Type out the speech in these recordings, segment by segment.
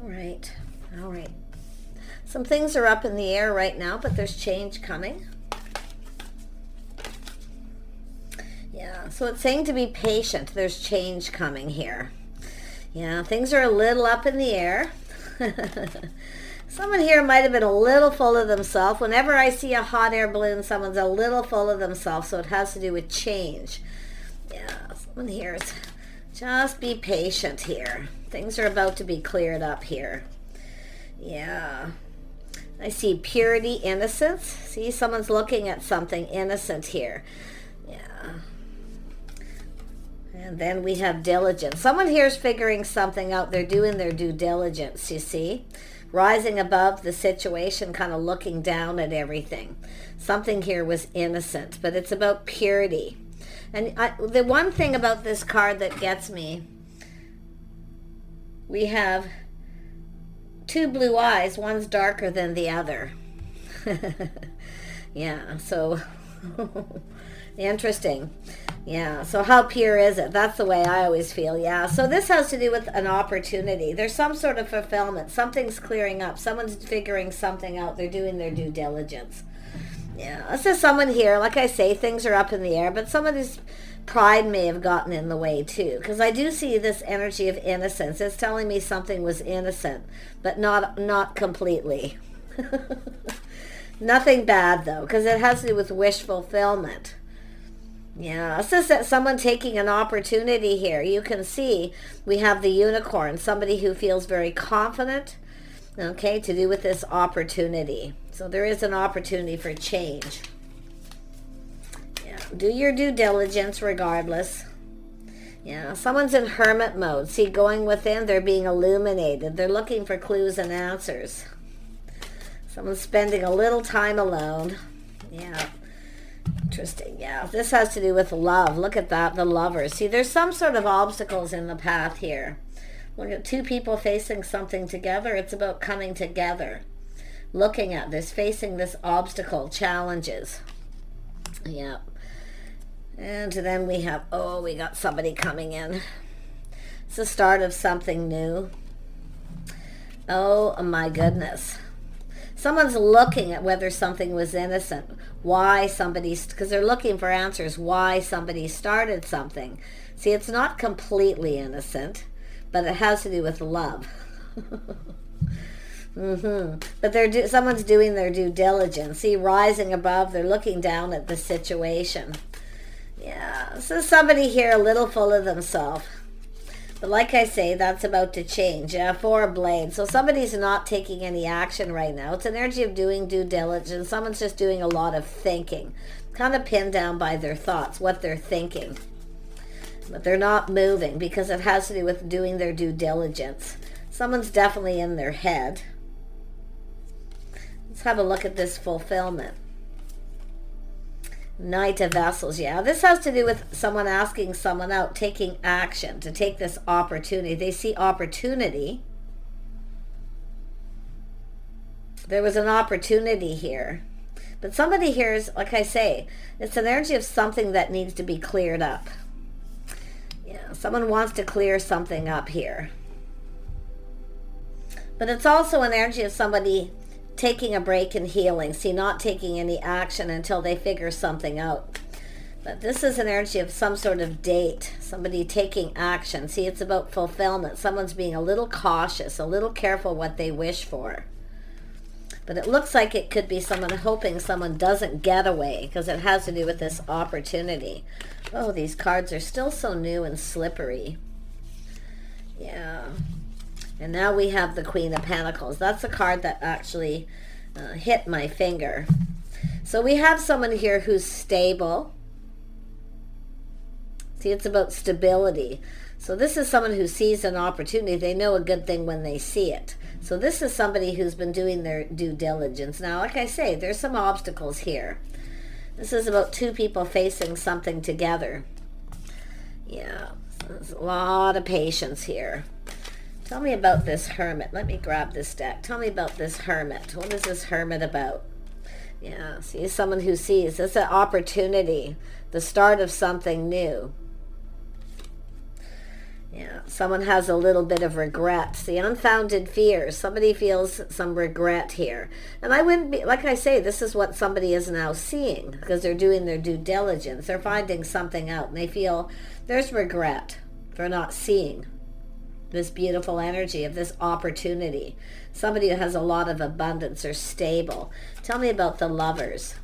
All right. All right. Some things are up in the air right now, but there's change coming. Yeah, so it's saying to be patient. There's change coming here. Yeah, things are a little up in the air. Someone here might have been a little full of themselves. Whenever I see a hot air balloon, someone's a little full of themselves, so it has to do with change. Yeah, someone here is just be patient here. Things are about to be cleared up here. Yeah. I see purity, innocence. See, someone's looking at something innocent here. Yeah. And then we have diligence. Someone here is figuring something out. They're doing their due diligence, you see. Rising above the situation, kind of looking down at everything. Something here was innocent, but it's about purity. And the one thing about this card that gets me, we have two blue eyes. One's darker than the other. Yeah, so interesting. Yeah, so how pure is it? That's the way I always feel. Yeah, so this has to do with an opportunity. There's some sort of fulfillment. Something's clearing up. Someone's figuring something out. They're doing their due diligence. Yeah, this is someone here. Like I say, things are up in the air, but somebody's pride may have gotten in the way too, because I do see this energy of innocence. It's telling me something was innocent, but not completely. Nothing bad though, because it has to do with wish fulfillment. Yeah, it's just that someone taking an opportunity here. You can see we have the unicorn, somebody who feels very confident, okay, to do with this opportunity. So there is an opportunity for change. Yeah, do your due diligence regardless. Yeah, someone's in hermit mode. See, going within, they're being illuminated. They're looking for clues and answers. Someone's spending a little time alone. Yeah. Interesting. Yeah, this has to do with love. Look at that, the lovers. See, there's some sort of obstacles in the path here. Look at two people facing something together. It's about coming together. Looking at this, facing this obstacle, challenges. Yeah. And then we have, oh, we got somebody coming in. It's the start of something new. Oh, my goodness. Someone's looking at whether something was innocent, why somebody's, because they're looking for answers, why somebody started something. See, it's not completely innocent, but it has to do with love. But someone's doing their due diligence. See, rising above, they're looking down at the situation. Yeah, so somebody here a little full of themselves. But like I say, that's about to change. Yeah, Four of Blades. So somebody's not taking any action right now. It's an energy of doing due diligence. Someone's just doing a lot of thinking. Kind of pinned down by their thoughts, what they're thinking. But they're not moving because it has to do with doing their due diligence. Someone's definitely in their head. Let's have a look at this fulfillment. Knight of Vessels. Yeah, this has to do with someone asking someone out, taking action to take this opportunity. They see opportunity. There was an opportunity here. But somebody here is, like I say, it's an energy of something that needs to be cleared up. Yeah, someone wants to clear something up here. But it's also an energy of somebody taking a break and healing. See, not taking any action until they figure something out. But this is an energy of some sort of date. Somebody taking action. See, it's about fulfillment. Someone's being a little cautious, a little careful what they wish for. But it looks like it could be someone hoping someone doesn't get away, because it has to do with this opportunity. Oh, these cards are still so new and slippery. Yeah. And now we have the Queen of Pentacles. That's a card that actually hit my finger. So we have someone here who's stable. See, it's about stability. So this is someone who sees an opportunity. They know a good thing when they see it. So this is somebody who's been doing their due diligence. Now, like I say, there's some obstacles here. This is about two people facing something together. Yeah, so there's a lot of patience here. Tell me about this Hermit. Let me grab this deck. Tell me about this Hermit. What is this Hermit about? Yeah, see, someone who sees. It's an opportunity. The start of something new. Yeah, someone has a little bit of regret. The unfounded fears. Somebody feels some regret here. And I wouldn't be, like I say, this is what somebody is now seeing because they're doing their due diligence. They're finding something out and they feel there's regret for not seeing this beautiful energy of this opportunity. Somebody who has a lot of abundance or stable. Tell me about the Lovers.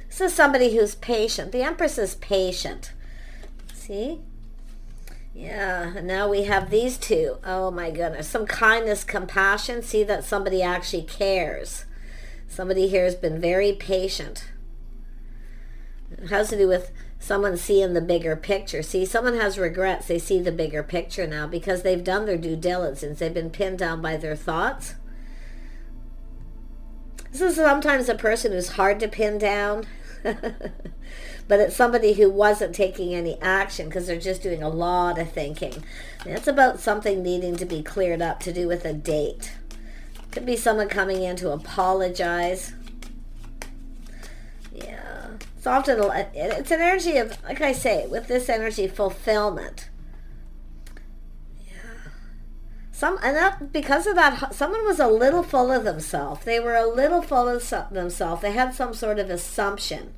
This is somebody who's patient. The Empress is patient. See? Yeah, and now we have these two. Oh my goodness. Some kindness, compassion. See that somebody actually cares. Somebody here has been very patient. It has to do with someone seeing the bigger picture. See, someone has regrets. They see the bigger picture now because they've done their due diligence. They've been pinned down by their thoughts. This is sometimes a person who's hard to pin down. But it's somebody who wasn't taking any action because they're just doing a lot of thinking. And it's about something needing to be cleared up to do with a date. Could be someone coming in to apologize. Yeah. It's often, it's an energy of, like I say, with this energy, fulfillment. Because of that, someone was a little full of themselves. They were a little full of themselves. They had some sort of assumption.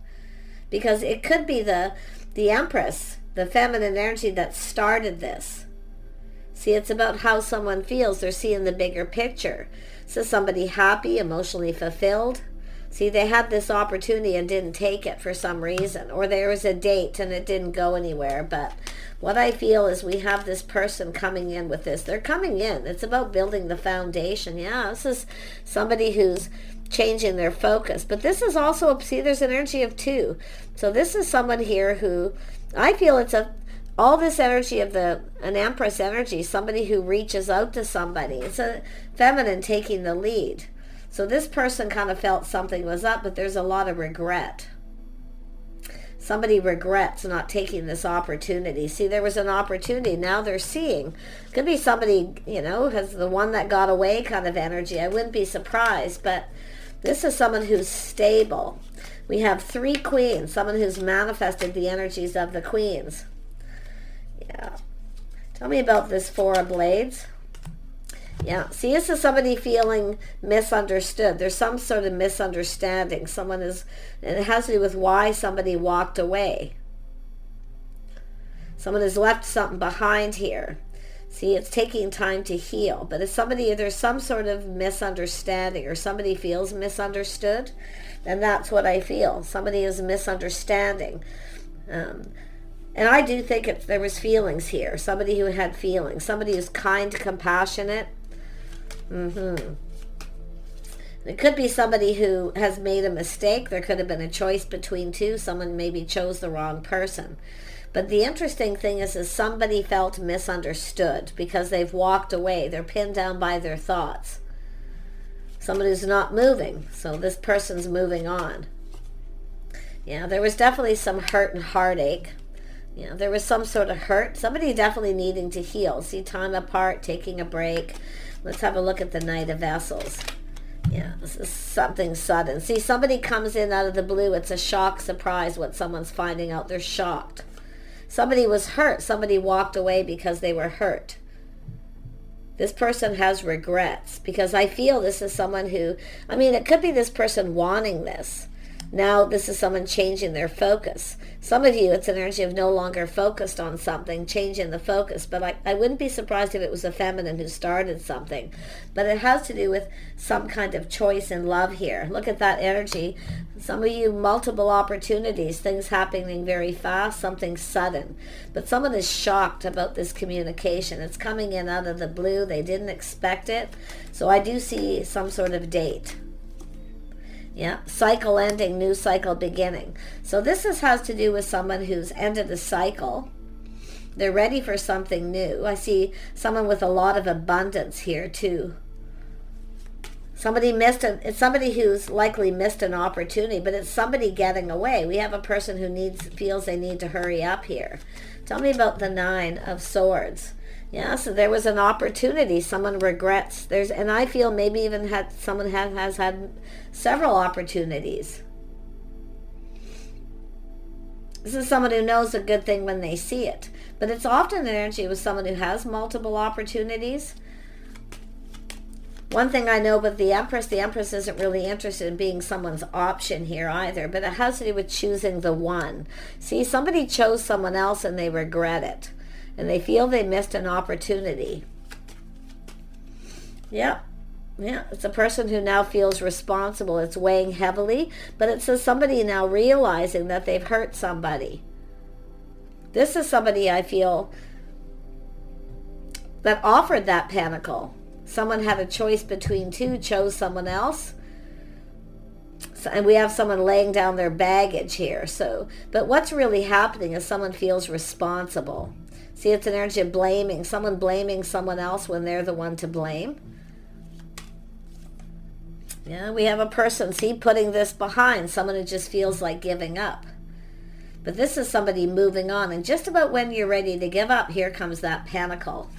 Because it could be the Empress, the feminine energy that started this. See, it's about how someone feels. They're seeing the bigger picture. So somebody happy, emotionally fulfilled. See, they had this opportunity and didn't take it for some reason. Or there was a date and it didn't go anywhere. But what I feel is we have this person coming in with this. They're coming in. It's about building the foundation. Yeah, this is somebody who's changing their focus. But this is also, see, there's an energy of two. So this is someone here who, I feel it's all this energy of an Empress energy, somebody who reaches out to somebody. It's a feminine taking the lead. So this person kind of felt something was up, but there's a lot of regret. Somebody regrets not taking this opportunity. See, there was an opportunity. Now they're seeing. Could be somebody, has the one that got away kind of energy. I wouldn't be surprised, but this is someone who's stable. We have 3 queens, someone who's manifested the energies of the queens. Yeah. Tell me about this 4 of Blades. Yeah, see, this is somebody feeling misunderstood. There's some sort of misunderstanding. And it has to do with why somebody walked away. Someone has left something behind here. See, it's taking time to heal. But if there's some sort of misunderstanding or somebody feels misunderstood, then that's what I feel. Somebody is misunderstanding. And I do think there was feelings here. Somebody who had feelings. Somebody who's kind, compassionate. It could be somebody who has made a mistake. There could have been a choice between two. Someone maybe chose the wrong person. But the interesting thing is somebody felt misunderstood because they've walked away. They're pinned down by their thoughts. Somebody who's not moving. So this person's moving on. Yeah, there was definitely some hurt and heartache. Yeah, there was some sort of hurt. Somebody definitely needing to heal. See, time apart, taking a break. Let's have a look at the Knight of Vessels. Yeah, this is something sudden. See, somebody comes in out of the blue. It's a shock, surprise what someone's finding out. They're shocked. Somebody was hurt. Somebody walked away because they were hurt. This person has regrets because I feel this is someone who, it could be this person wanting this. Now this is someone changing their focus. Some of you, it's an energy of no longer focused on something, changing the focus. But I wouldn't be surprised if it was a feminine who started something. But it has to do with some kind of choice in love here. Look at that energy. Some of you, multiple opportunities, things happening very fast, something sudden. But someone is shocked about this communication. It's coming in out of the blue. They didn't expect it. So I do see some sort of date. Yeah, cycle ending, new cycle beginning. So this has to do with someone who's ended a cycle. They're ready for something new. I see someone with a lot of abundance here too. It's somebody who's likely missed an opportunity, but it's somebody getting away. We have a person who feels they need to hurry up here. Tell me about the 9 of Swords. Yeah, so there was an opportunity. Someone regrets. And I feel maybe even someone has had several opportunities. This is someone who knows a good thing when they see it. But it's often an energy with someone who has multiple opportunities. One thing I know about the Empress isn't really interested in being someone's option here either, but it has to do with choosing the one. See, somebody chose someone else and they regret it, and they feel they missed an opportunity. Yeah, it's a person who now feels responsible. It's weighing heavily, but it's somebody now realizing that they've hurt somebody. This is somebody I feel that offered that pentacle. Someone had a choice between two, chose someone else. So, and we have someone laying down their baggage here. But what's really happening is someone feels responsible. See, it's an energy of blaming. Someone blaming someone else when they're the one to blame. Yeah, we have a person, see, putting this behind. Someone who just feels like giving up. But this is somebody moving on. And just about when you're ready to give up, here comes that pentacle.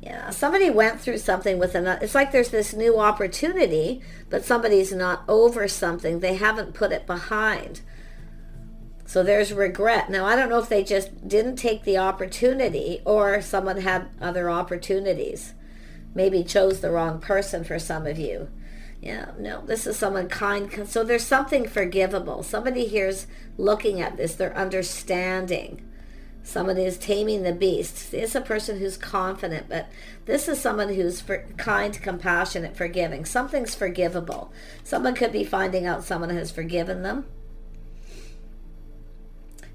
Yeah, somebody went through something with another. It's like there's this new opportunity, but somebody's not over something. They haven't put it behind. So there's regret. Now, I don't know if they just didn't take the opportunity or someone had other opportunities. Maybe chose the wrong person for some of you. Yeah, no, this is someone kind. So there's something forgivable. Somebody here's looking at this. They're understanding. Someone is taming the beast. It's a person who's confident, but this is someone who's kind, compassionate, forgiving. Something's forgivable. Someone could be finding out someone has forgiven them.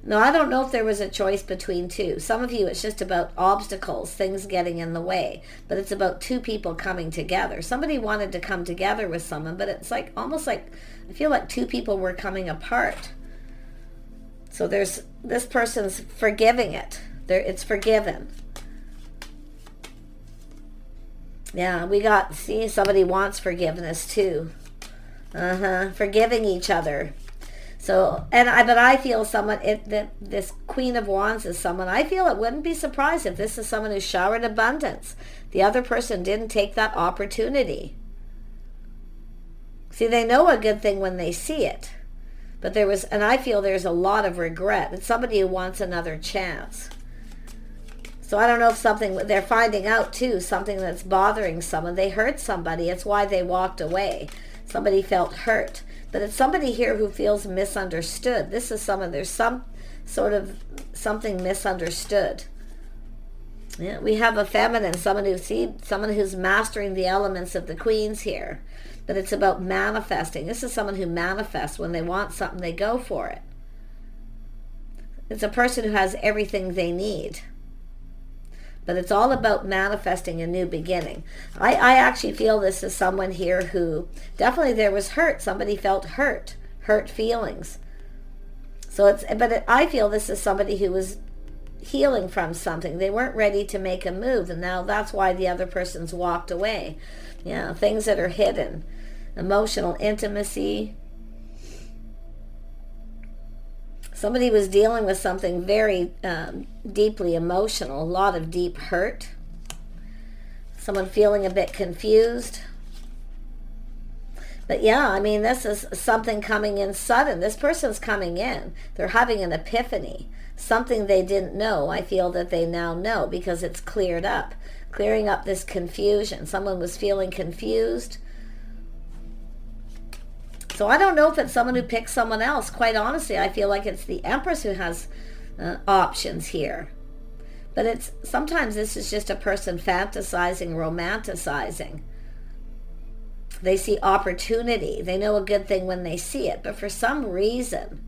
No, I don't know if there was a choice between two. Some of you, it's just about obstacles, things getting in the way. But it's about two people coming together. Somebody wanted to come together with someone, but it's like almost like, I feel like two people were coming apart. So there's this person's forgiving it. It's forgiven. Yeah, we got, see, somebody wants forgiveness too. Forgiving each other. So, but I feel this Queen of Wands is someone, I feel it wouldn't be surprised if this is someone who showered abundance. The other person didn't take that opportunity. See, they know a good thing when they see it. But and I feel there's a lot of regret. It's somebody who wants another chance. So I don't know if they're finding out too, something that's bothering someone. They hurt somebody. It's why they walked away. Somebody felt hurt. But it's somebody here who feels misunderstood. This is there's some sort of something misunderstood. Yeah, we have a feminine, someone who's mastering the elements of the queens here. But it's about manifesting. This is someone who manifests. When they want something, they go for it. It's a person who has everything they need. But it's all about manifesting a new beginning. I actually feel this is someone here who, definitely there was hurt. Somebody felt hurt feelings. I feel this is somebody who was healing from something. They weren't ready to make a move, and now that's why the other person's walked away. Yeah, things that are hidden. Emotional intimacy. Somebody was dealing with something very deeply emotional, a lot of deep hurt. Someone feeling a bit confused. But yeah, I mean, this is something coming in sudden. This person's coming in. They're having an epiphany. Something they didn't know, I feel that they now know because it's cleared up. Clearing up this confusion. Someone was feeling confused. So I don't know if it's someone who picked someone else. Quite honestly, I feel like it's the Empress who has options here. But sometimes this is just a person fantasizing, romanticizing. They see opportunity. They know a good thing when they see it. But for some reason,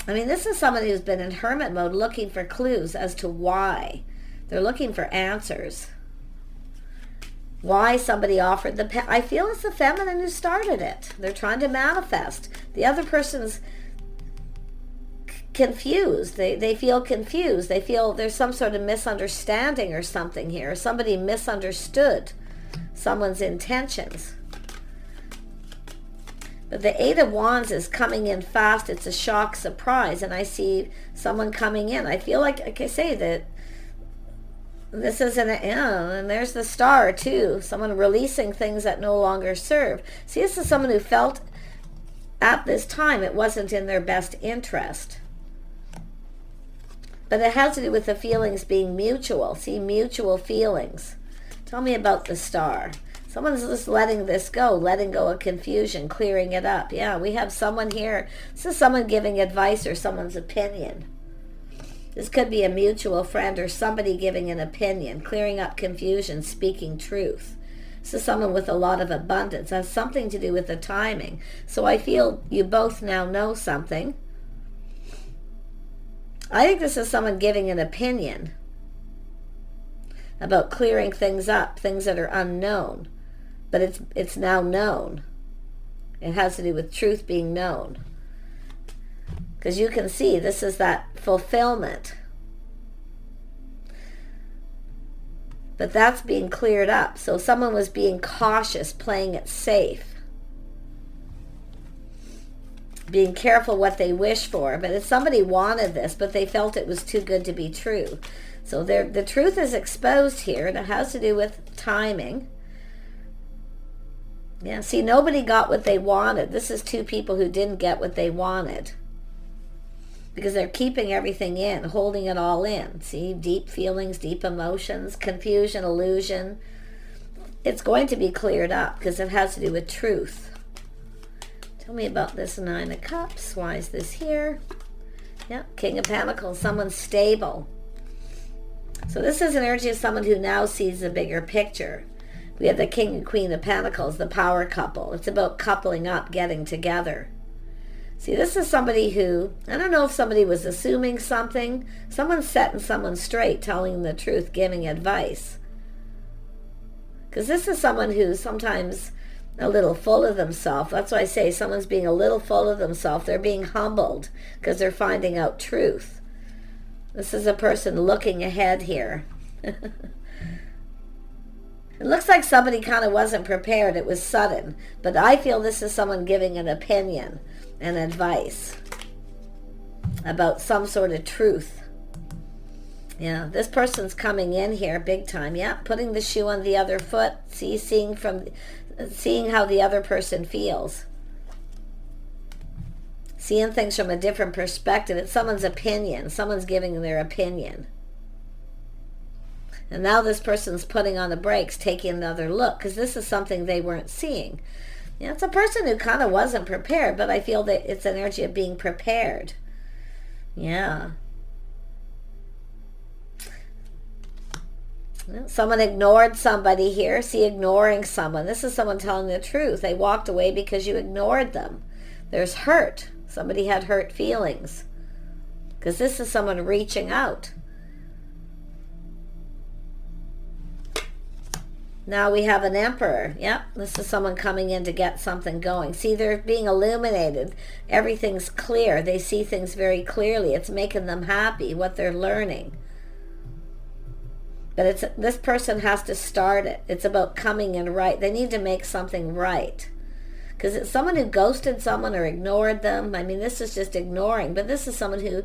I mean, this is somebody who's been in hermit mode looking for clues as to why. They're looking for answers. Why somebody offered I feel it's the feminine who started it. They're trying to manifest. The other person's confused. They feel confused. They feel there's some sort of misunderstanding or something here. Somebody misunderstood someone's intentions. But the Eight of Wands is coming in fast. It's a shock surprise. And I see someone coming in. I feel like I say, that this is and there's the Star too. Someone releasing things that no longer serve. See, this is someone who felt at this time, it wasn't in their best interest. But it has to do with the feelings being mutual. See, mutual feelings. Tell me about the Star. Someone's just letting this go, letting go of confusion, clearing it up. Yeah, we have someone here. This is someone giving advice or someone's opinion. This could be a mutual friend or somebody giving an opinion, clearing up confusion, speaking truth. This is someone with a lot of abundance. It has something to do with the timing. So I feel you both now know something. I think this is someone giving an opinion about clearing things up, things that are unknown. But it's now known. It has to do with truth being known. Because you can see this is that fulfillment. But that's being cleared up. So someone was being cautious, playing it safe. Being careful what they wish for. But if somebody wanted this, but they felt it was too good to be true. So the truth is exposed here, and it has to do with timing. Yeah, see, nobody got what they wanted. This is two people who didn't get what they wanted. Because they're keeping everything in, holding it all in. See, deep feelings, deep emotions, confusion, illusion. It's going to be cleared up because it has to do with truth. Tell me about this Nine of Cups. Why is this here? Yeah, King of Pentacles, someone stable. So this is an energy of someone who now sees the bigger picture. We have the King and Queen of Pentacles, the power couple. It's about coupling up, getting together. See, this is somebody who, I don't know if somebody was assuming something. Someone's setting someone straight, telling the truth, giving advice. Because this is someone who's sometimes a little full of themselves. That's why I say someone's being a little full of themselves. They're being humbled because they're finding out truth. This is a person looking ahead here. It looks like somebody kind of wasn't prepared. It was sudden. But I feel this is someone giving an opinion and advice about some sort of truth. Yeah, this person's coming in here big time. Yeah, putting the shoe on the other foot. See, seeing how the other person feels. Seeing things from a different perspective. It's someone's opinion. Someone's giving their opinion. And now this person's putting on the brakes, taking another look, because this is something they weren't seeing. Yeah, it's a person who kind of wasn't prepared, but I feel that it's an energy of being prepared. Yeah. Someone ignored somebody here. See, ignoring someone. This is someone telling the truth. They walked away because you ignored them. There's hurt. Somebody had hurt feelings. Because this is someone reaching out. Now we have an Emperor. Yep, this is someone coming in to get something going. See, they're being illuminated. Everything's clear. They see things very clearly. It's making them happy, what they're learning. But this person has to start it. It's about coming in right. They need to make something right. Because it's someone who ghosted someone or ignored them. I mean, this is just ignoring. But this is someone who,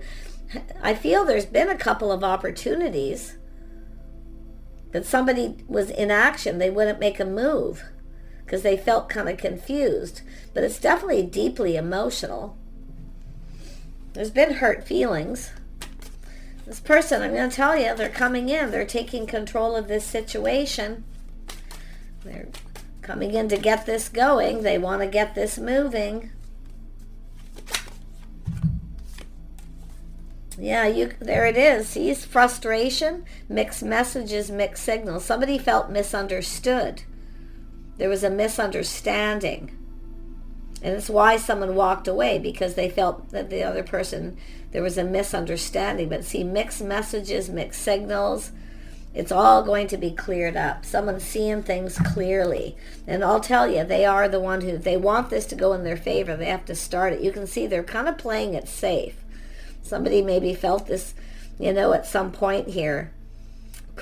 I feel there's been a couple of opportunities. But somebody was in action. They wouldn't make a move because they felt kind of confused. But it's definitely deeply emotional. There's been hurt feelings. This person, I'm going to tell you, they're coming in. They're taking control of this situation. They're coming in to get this going. They want to get this moving. Yeah, there it is. See, frustration, mixed messages, mixed signals. Somebody felt misunderstood. There was a misunderstanding. And it's why someone walked away, because they felt that the other person, there was a misunderstanding. But see, mixed messages, mixed signals, it's all going to be cleared up. Someone's seeing things clearly. And I'll tell you, they are the one who, they want this to go in their favor. They have to start it. You can see they're kind of playing it safe. Somebody maybe felt this, at some point here,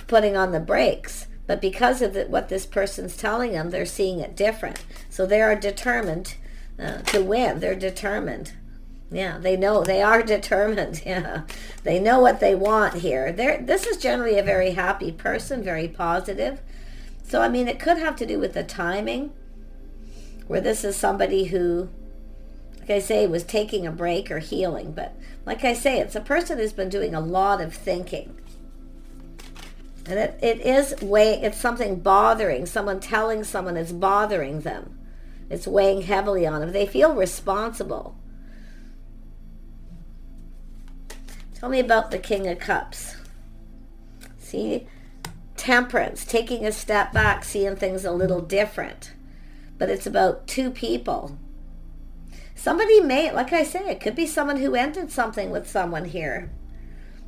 putting on the brakes. But because of what this person's telling them, they're seeing it different. So they are determined to win. They're determined. Yeah, they know. They are determined. Yeah, they know what they want here. This is generally a very happy person, very positive. So, I mean, it could have to do with the timing, where this is somebody who like I say, was taking a break or healing. But like I say, it's a person who's been doing a lot of thinking. And it's something bothering. Someone telling someone it's bothering them. It's weighing heavily on them. They feel responsible. Tell me about the King of Cups. See? Temperance, taking a step back, seeing things a little different. But it's about two people. Somebody may, like I say, it could be someone who ended something with someone here.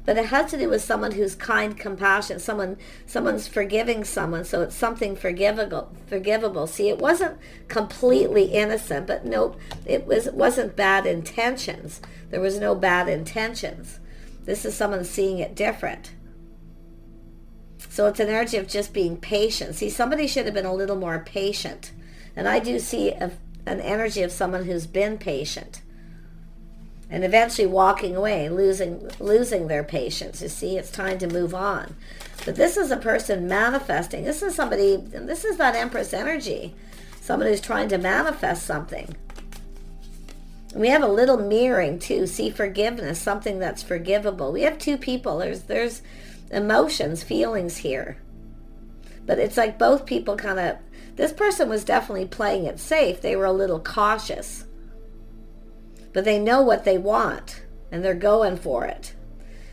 But it has to do with someone who's kind, compassionate. Someone's forgiving someone, so it's something forgivable. See, it wasn't completely innocent, but nope, it wasn't bad intentions. There was no bad intentions. This is someone seeing it different. So it's an energy of just being patient. See, somebody should have been a little more patient. And I do see an energy of someone who's been patient. And eventually walking away, losing their patience. You see, it's time to move on. But this is a person manifesting. This is somebody, and this is that Empress energy. Someone who's trying to manifest something. We have a little mirroring too. See, forgiveness, something that's forgivable. We have two people. There's emotions, feelings here. But it's like both people kind of, this person was definitely playing it safe. They were a little cautious. But they know what they want, and they're going for it.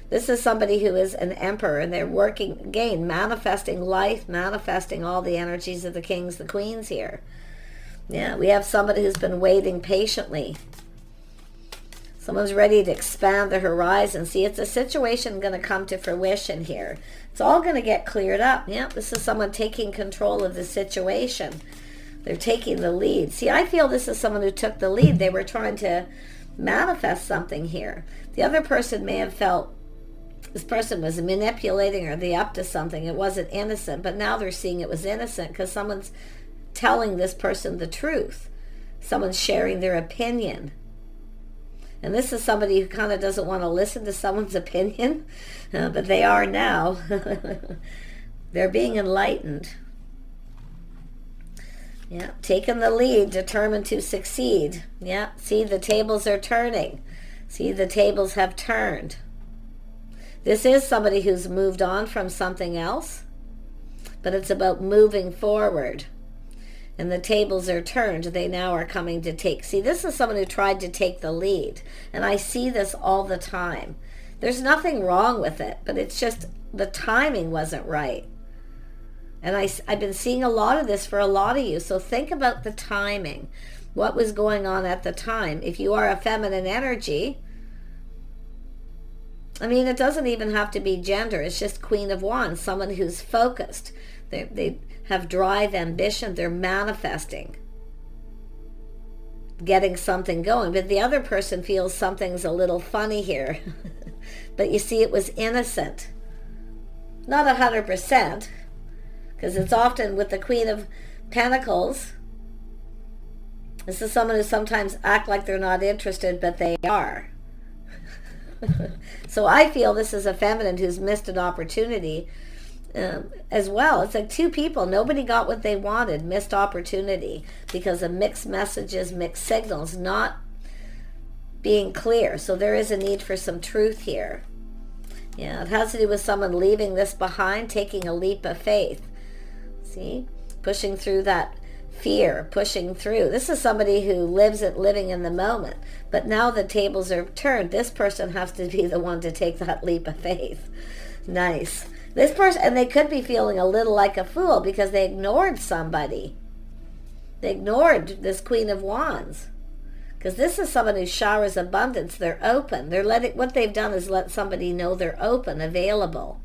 This is somebody who is an emperor, and they're working, again, manifesting life, manifesting all the energies of the kings, the queens here. Yeah, we have somebody who's been waiting patiently. Someone's ready to expand the horizon. See, it's a situation going to come to fruition here. It's all going to get cleared up. Yeah, this is someone taking control of the situation. They're taking the lead. See, I feel this is someone who took the lead. They were trying to manifest something here. The other person may have felt this person was manipulating or they up to something. It wasn't innocent, but now they're seeing it was innocent because someone's telling this person the truth. Someone's sharing their opinion. And this is somebody who kind of doesn't want to listen to someone's opinion, but they are now. They're being enlightened. Yeah, taking the lead, determined to succeed. Yeah, see, the tables are turning. See, the tables have turned. This is somebody who's moved on from something else, but it's about moving forward. And the tables are turned. They now are coming to take. See, this is someone who tried to take the lead. And I see this all the time. There's nothing wrong with it, but it's just the timing wasn't right. And I've been seeing a lot of this for a lot of you. So think about the timing. What was going on at the time? If you are a feminine energy, I mean, it doesn't even have to be gender. It's just Queen of Wands, someone who's focused. They have drive, ambition. They're manifesting, getting something going. But the other person feels something's a little funny here. But you see, it was innocent. Not 100%. Because it's often with the Queen of Pentacles, this is someone who sometimes act like they're not interested, but they are. So I feel this is a feminine who's missed an opportunity as well. It's like two people, nobody got what they wanted, missed opportunity because of mixed messages, mixed signals, not being clear. So there is a need for some truth here. Yeah, it has to do with someone leaving this behind, taking a leap of faith. See, pushing through that fear, pushing through. This is somebody who living in the moment. But now the tables are turned. This person has to be the one to take that leap of faith. Nice. This person, and they could be feeling a little like a fool because they ignored somebody. They ignored this Queen of Wands. Because this is someone who showers abundance. They're open. What they've done is let somebody know they're open, available.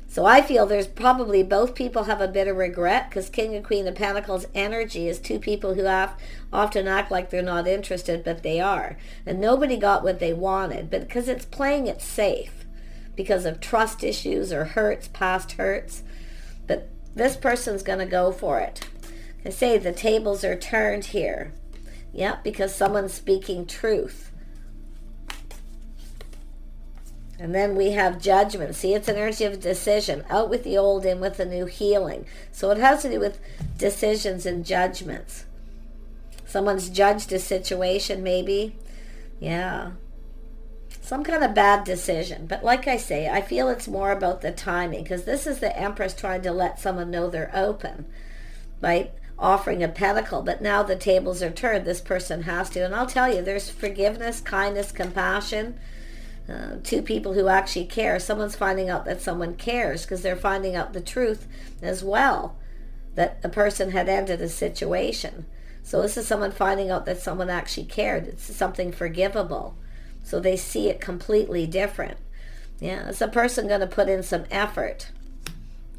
So I feel there's probably both people have a bit of regret because King and Queen of Pentacles energy is two people who often act like they're not interested, but they are. And nobody got what they wanted, but because it's playing it safe because of trust issues or hurts, past hurts. But this person's going to go for it. I say the tables are turned here. Yeah, because someone's speaking truth. And then we have judgment. See, it's an energy of decision. Out with the old, in with the new, healing. So it has to do with decisions and judgments. Someone's judged a situation maybe. Yeah. Some kind of bad decision. But like I say, I feel it's more about the timing, because this is the Empress trying to let someone know they're open by offering a pentacle. But now the tables are turned. This person has to. And I'll tell you, there's forgiveness, kindness, compassion. Two people who actually care. Someone's finding out that someone cares because they're finding out the truth as well, that a person had ended a situation. So this is someone finding out that someone actually cared. It's something forgivable. So they see it completely different. Yeah, it's a person going to put in some effort,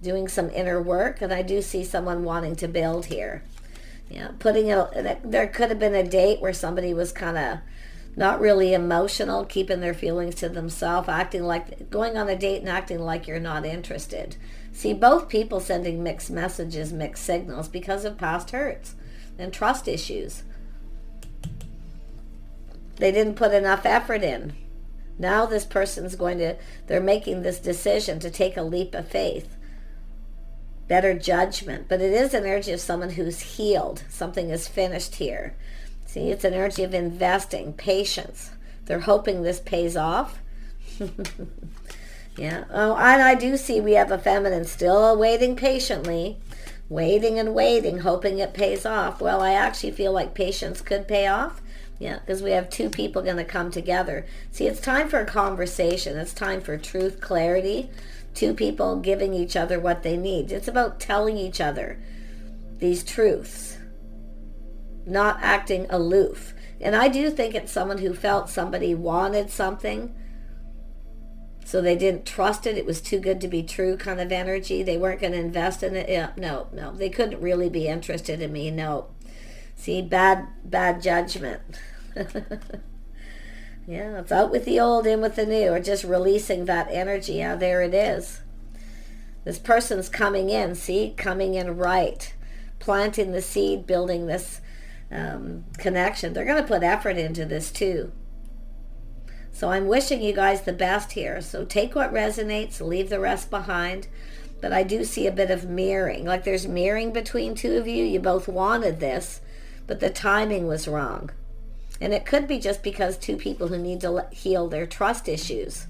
doing some inner work, and I do see someone wanting to build here. Yeah, there could have been a date where somebody was kind of not really emotional, keeping their feelings to themselves, acting like, going on a date and acting like you're not interested. See, both people sending mixed messages, mixed signals because of past hurts and trust issues. They didn't put enough effort in. Now this person's they're making this decision to take a leap of faith. Better judgment. But it is an energy of someone who's healed. Something is finished here. See, it's an energy of investing, patience. They're hoping this pays off. Yeah. Oh, and I do see we have a feminine still waiting patiently, waiting and waiting, hoping it pays off. Well, I actually feel like patience could pay off. Yeah, because we have two people going to come together. See, it's time for a conversation. It's time for truth, clarity. Two people giving each other what they need. It's about telling each other these truths, not acting aloof. And I do think it's someone who felt somebody wanted something, so they didn't trust it. It was too good to be true kind of energy. They weren't going to invest in it. Yeah, no. They couldn't really be interested in me. No. See, bad judgment. Yeah, it's out with the old, in with the new, or just releasing that energy. Yeah, there it is. This person's coming in, see? Coming in right. Planting the seed, building this connection. They're going to put effort into this too. So I'm wishing you guys the best here. So take what resonates, leave the rest behind. But I do see a bit of mirroring. Like there's mirroring between two of you. You both wanted this, but the timing was wrong. And it could be just because two people who need to heal their trust issues.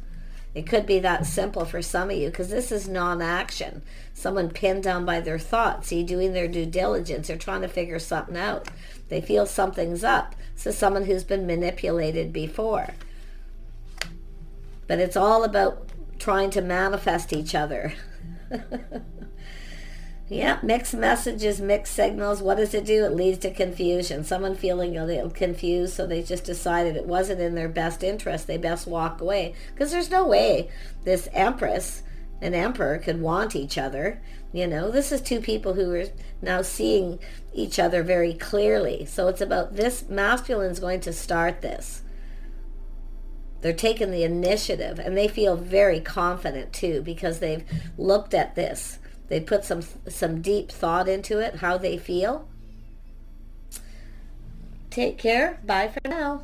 It could be that simple for some of you, because this is non-action. Someone pinned down by their thoughts, see, doing their due diligence. They're trying to figure something out. They feel something's up. This is someone who's been manipulated before. But it's all about trying to manifest each other. Yeah, mixed messages, mixed signals. What does it do? It leads to confusion. Someone feeling a little confused, so they just decided it wasn't in their best interest. They best walk away. Because there's no way this Empress and Emperor could want each other. You know, this is two people who are now seeing each other very clearly. So it's about this. Masculine's going to start this. They're taking the initiative, and they feel very confident too, because they've looked at this. They put some deep thought into it, how they feel. Take care. Bye for now.